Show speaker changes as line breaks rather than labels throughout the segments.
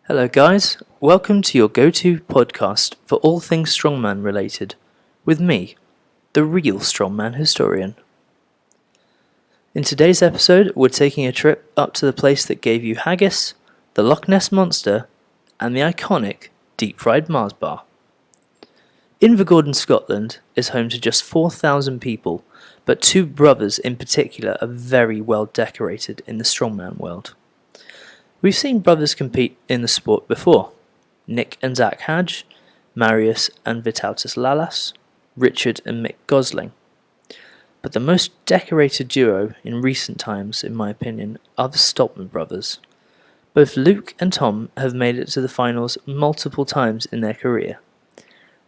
Hello guys, welcome to your go-to podcast for all things Strongman related, with me, the real Strongman historian. In today's episode, we're taking a trip up to the place that gave you haggis, the Loch Ness Monster, and the iconic deep-fried Mars bar. Invergordon, Scotland is home to just 4,000 people, but two brothers in particular are very well decorated in the strongman world. We've seen brothers compete in the sport before: Nick and Zach Hadge, Marius and Vitautas Lalas, Richard and Mick Gosling. But the most decorated duo in recent times, in my opinion, are the Stoltman brothers. Both Luke and Tom have made it to the finals multiple times in their career.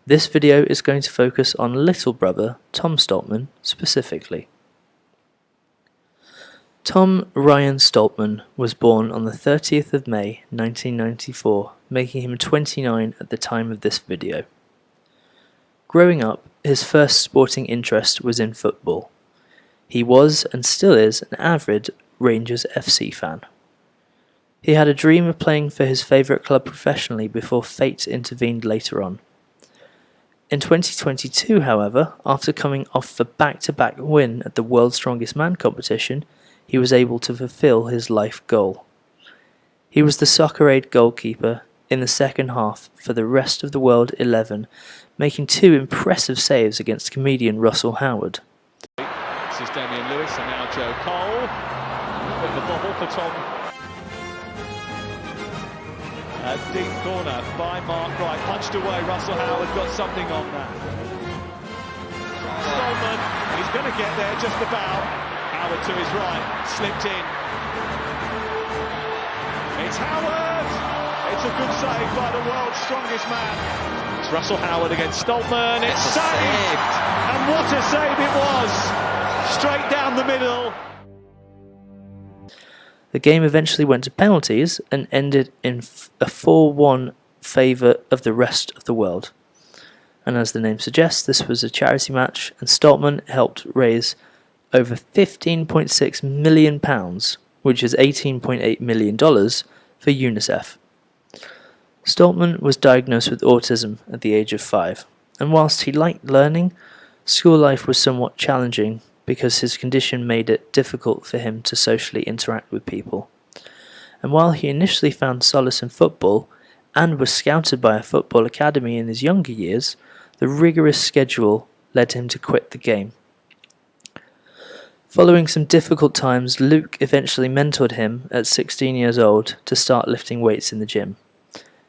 This video is going to focus on little brother Tom Stoltman specifically. Tom Ryan Stoltman was born on the 30th of May 1994, making him 29 at the time of this video. Growing up, his first sporting interest was in football. He was, and still is, an avid Rangers FC fan. He had a dream of playing for his favourite club professionally before fate intervened later on. In 2022, however, after coming off a back-to-back win at the World's Strongest Man competition, he was able to fulfill his life goal. He was the Soccer Aid goalkeeper in the second half for the Rest of the World 11, making two impressive saves against comedian Russell Howard.
This is Damian Lewis and now Joe Cole. With the bobble for Tom. A deep corner by Mark Wright. Punched away, Russell Howard got something on that. Stolman, he's going to get there just about. Howard to his right, slipped in. It's Howard! It's a good save by the world's strongest man. It's Russell Howard against Stoltman. It's saved! And what a save it was! Straight down the middle.
The game eventually went to penalties and ended in a 4-1 favour of the Rest of the World. And as the name suggests, this was a charity match, and Stoltman helped raise over £15.6 million, which is $18.8 million, for UNICEF. Stoltman was diagnosed with autism at the age of 5, and whilst he liked learning, school life was somewhat challenging because his condition made it difficult for him to socially interact with people. And while he initially found solace in football, and was scouted by a football academy in his younger years, the rigorous schedule led him to quit the game. Following some difficult times, Luke eventually mentored him at 16 years old to start lifting weights in the gym.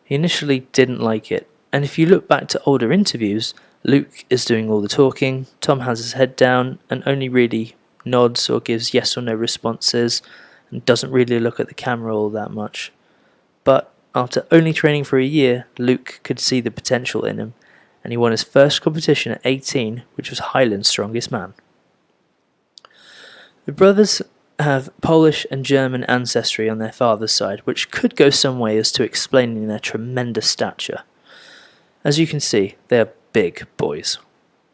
He initially didn't like it, and if you look back to older interviews, Luke is doing all the talking, Tom has his head down and only really nods or gives yes or no responses and doesn't really look at the camera all that much. But after only training for a year, Luke could see the potential in him, and he won his first competition at 18, which was Highland's Strongest Man. The brothers have Polish and German ancestry on their father's side, which could go some way as to explaining their tremendous stature. As you can see, they are big boys.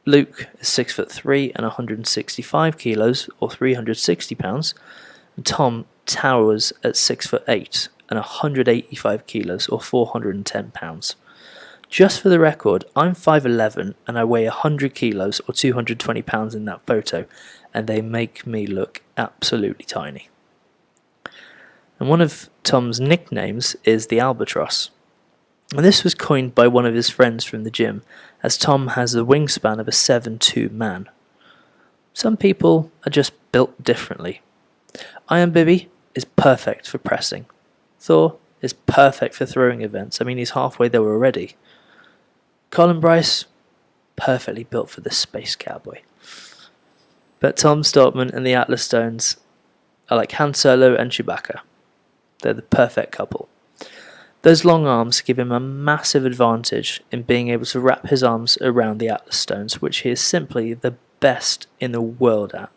Luke is 6'3" and 165 kilos, or 360 pounds, and Tom towers at 6'8" and 185 kilos, or 410 pounds. Just for the record, I'm 5'11" and I weigh 100 kilos, or 220 pounds in that photo, and they make me look absolutely tiny. And one of Tom's nicknames is the Albatross. And this was coined by one of his friends from the gym, as Tom has the wingspan of a 7'2" man. Some people are just built differently. Iron Bibby is perfect for pressing. Thor is perfect for throwing events. I mean, he's halfway there already. Colin Bryce, perfectly built for the space cowboy. But Tom Stoltman and the Atlas Stones are like Han Solo and Chewbacca. They're the perfect couple. Those long arms give him a massive advantage in being able to wrap his arms around the Atlas Stones, which he is simply the best in the world at.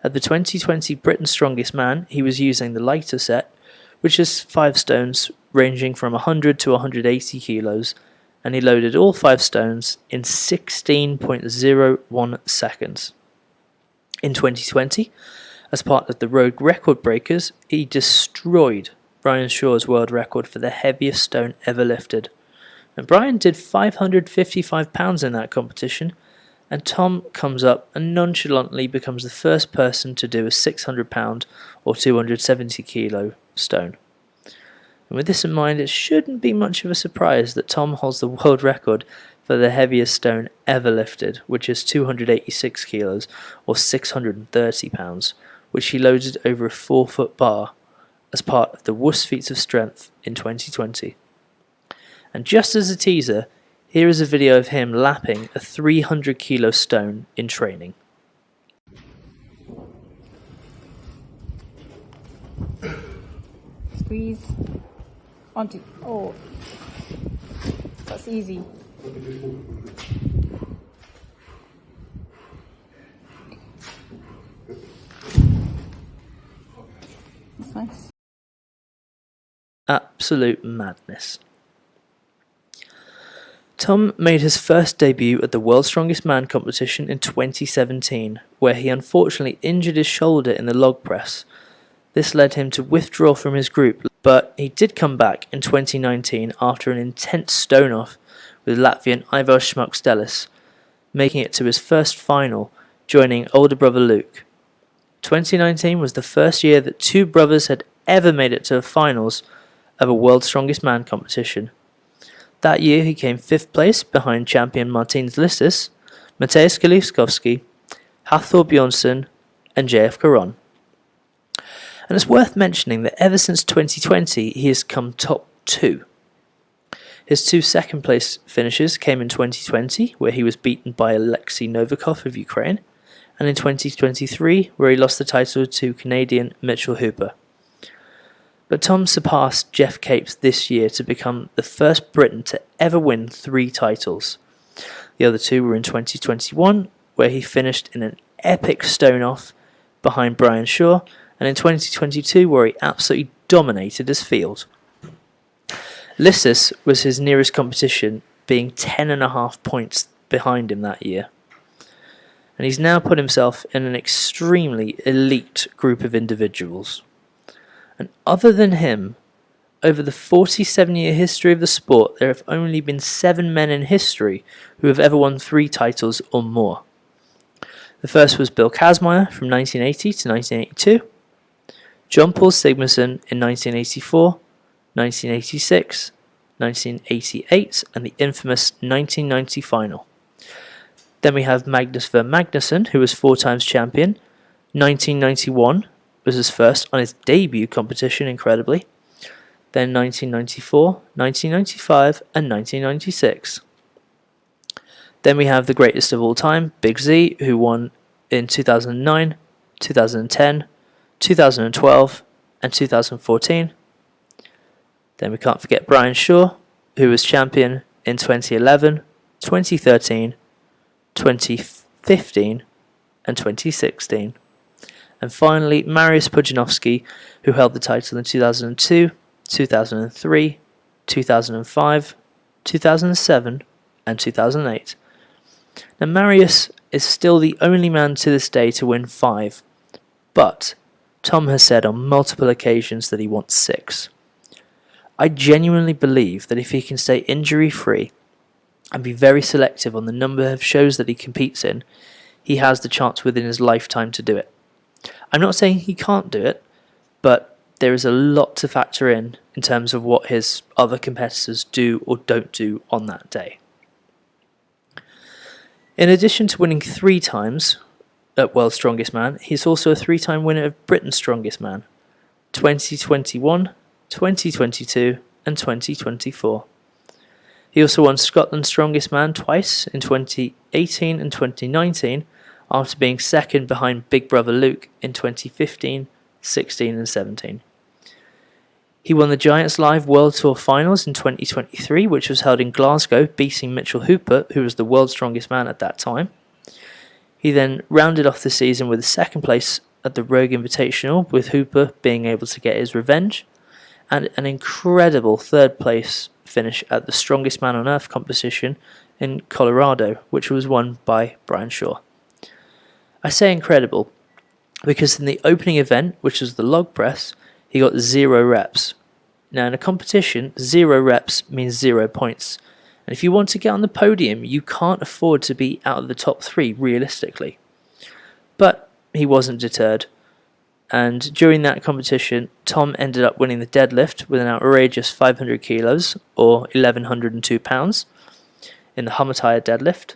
At the 2020 Britain's Strongest Man, he was using the lighter set, which is 5 stones ranging from 100 to 180 kilos, and he loaded all 5 stones in 16.01 seconds. In 2020, as part of the Rogue Record Breakers, he destroyed Brian Shaw's world record for the heaviest stone ever lifted. And Brian did 555 pounds in that competition, and Tom comes up and nonchalantly becomes the first person to do a 600 pound or 270 kilo stone. And with this in mind, it shouldn't be much of a surprise that Tom holds the world record for the heaviest stone ever lifted, which is 286 kilos or 630 pounds, which he loaded over a 4-foot bar as part of the Worst Feats of Strength in 2020. And just as a teaser, here is a video of him lapping a 300 kilo stone in training.
Squeeze. Onto. Oh, that's easy. That's nice.
Absolute madness. Tom made his first debut at the World's Strongest Man competition in 2017, where he unfortunately injured his shoulder in the log press. This led him to withdraw from his group, but he did come back in 2019 after an intense stone-off with Latvian Ivar Šmukstelis, making it to his first final, joining older brother Luke. 2019 was the first year that two brothers had ever made it to the finals of a World's Strongest Man competition. That year he came 5th place behind champion Martins Listis, Mateusz Kaliskowski, Hathor Bjornsson and JF Caron. And it's worth mentioning that ever since 2020 he has come top 2. His 2 second place finishes came in 2020, where he was beaten by Alexei Novikov of Ukraine, and in 2023 where he lost the title to Canadian Mitchell Hooper. But Tom surpassed Jeff Capes this year to become the first Briton to ever win 3 titles. The other 2 were in 2021, where he finished in an epic stone-off behind Brian Shaw, and in 2022 where he absolutely dominated his field. Listis was his nearest competition, being 10.5 points behind him that year. And he's now put himself in an extremely elite group of individuals. And other than him, over the 47-year history of the sport, there have only been 7 men in history who have ever won 3 titles or more. The first was Bill Kazmaier from 1980 to 1982, John Paul Sigmarsson in 1984, 1986, 1988, and the infamous 1990 final. Then we have Magnus Ver Magnusson, who was 4 times champion. 1991 was his first on his debut competition, incredibly. Then 1994, 1995, and 1996. Then we have the greatest of all time, Big Z, who won in 2009, 2010, 2012, and 2014. Then we can't forget Brian Shaw, who was champion in 2011, 2013, 2015, and 2016. And finally, Mariusz Pudzianowski, who held the title in 2002, 2003, 2005, 2007, and 2008. Now, Mariusz is still the only man to this day to win 5, but Tom has said on multiple occasions that he wants 6. I genuinely believe that if he can stay injury-free and be very selective on the number of shows that he competes in, he has the chance within his lifetime to do it. I'm not saying he can't do it, but there is a lot to factor in terms of what his other competitors do or don't do on that day. In addition to winning 3 times at World's Strongest Man, he's also a 3-time winner of Britain's Strongest Man, 2021, 2022 and 2024. He also won Scotland's Strongest Man twice in 2018 and 2019, after being second behind Big Brother Luke in 2015, 16 and 17. He won the Giants Live World Tour Finals in 2023, which was held in Glasgow, beating Mitchell Hooper, who was the world's strongest man at that time. He then rounded off the season with a 2nd place at the Rogue Invitational, with Hooper being able to get his revenge, and an incredible 3rd place finish at the Strongest Man on Earth competition in Colorado, which was won by Brian Shaw. I say incredible because in the opening event, which was the log press, he got 0 reps, Now, in a competition, 0 reps means 0 points. And if you want to get on the podium, you can't afford to be out of the top 3 realistically. But he wasn't deterred. And during that competition, Tom ended up winning the deadlift with an outrageous 500 kilos, or 1,102 pounds, in the Hamataya deadlift.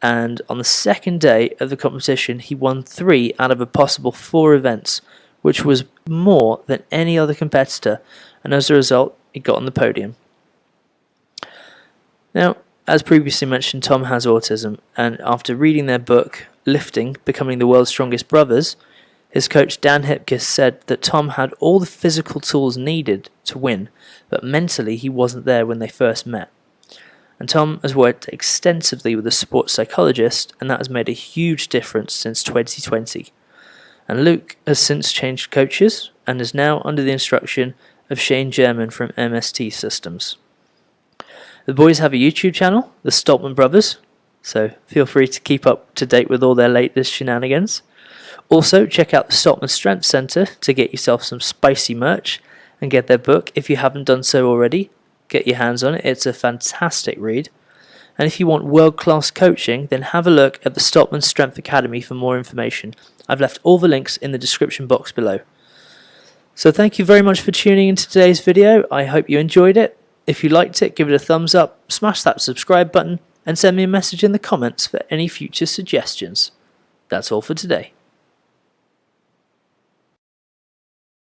And on the second day of the competition, he won 3 out of a possible 4 events, which was more than any other competitor, and as a result, he got on the podium. Now, as previously mentioned, Tom has autism, and after reading their book, Lifting, Becoming the World's Strongest Brothers, his coach Dan Hipkiss said that Tom had all the physical tools needed to win, but mentally he wasn't there when they first met. And Tom has worked extensively with a sports psychologist, and that has made a huge difference since 2020. And Luke has since changed coaches and is now under the instruction of Shane German from MST Systems. The boys have a YouTube channel, the Stoltman Brothers, so feel free to keep up to date with all their latest shenanigans. Also, check out the Stoltman Strength Center to get yourself some spicy merch and get their book if you haven't done so already. Get your hands on it, it's a fantastic read. And if you want world-class coaching, then have a look at the Stoltman Strength Academy for more information. I've left all the links in the description box below. So thank you very much for tuning into today's video. I hope you enjoyed it. If you liked it, give it a thumbs up, smash that subscribe button, and send me a message in the comments for any future suggestions. That's all for today.